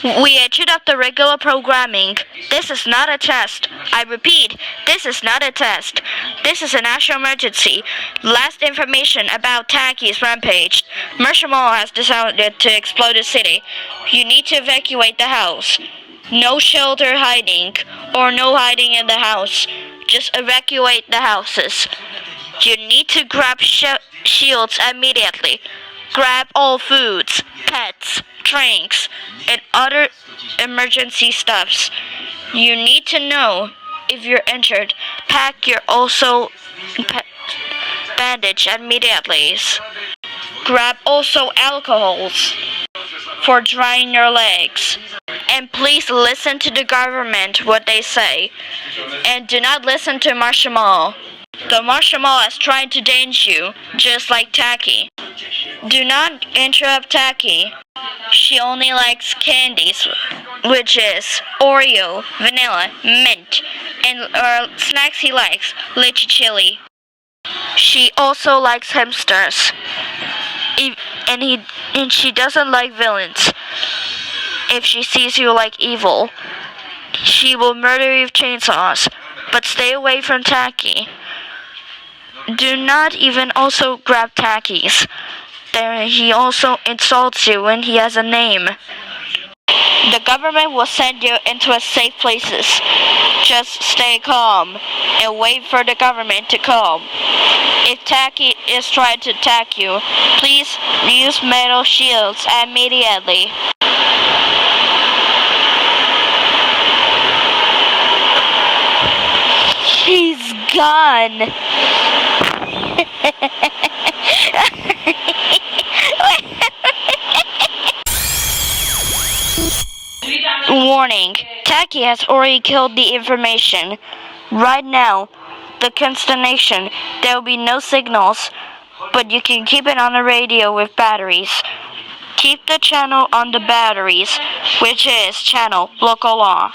We edged up the regular programming. This is not a test. I repeat, this is not a test. This is a national emergency. Last information about Taki's rampage. Marshmallow has decided to explode the city. You need to evacuate the house. No shelter hiding, or no hiding in the house. Just evacuate the houses. You need to grab shields immediately. Grab all foods, pets, drinks, and other emergency stuffs. You need to know if you're injured. Pack your bandage immediately. Grab also alcohols for drying your legs. And please listen to the government what they say. And do not listen to Marshmallow. The Marshmallow is trying to danger you, just like Taki. Do not interrupt Taki. She only likes candies, which is Oreo, vanilla, mint, and snacks he likes, lychee chili. She also likes hamsters, and she doesn't like villains. If she sees you like evil, she will murder you with chainsaws. But stay away from Taki. Do not even also grab Taki's. There he also insults you when he has a name. The government will send you into a safe places. Just stay calm and wait for the government to come. If Taki is trying to attack you, please use metal shields immediately. He's gone. Warning, Taki has already killed the information. Right now, the consternation, there will be no signals, but you can keep it on the radio with batteries. Keep the channel on the batteries, which is channel local law.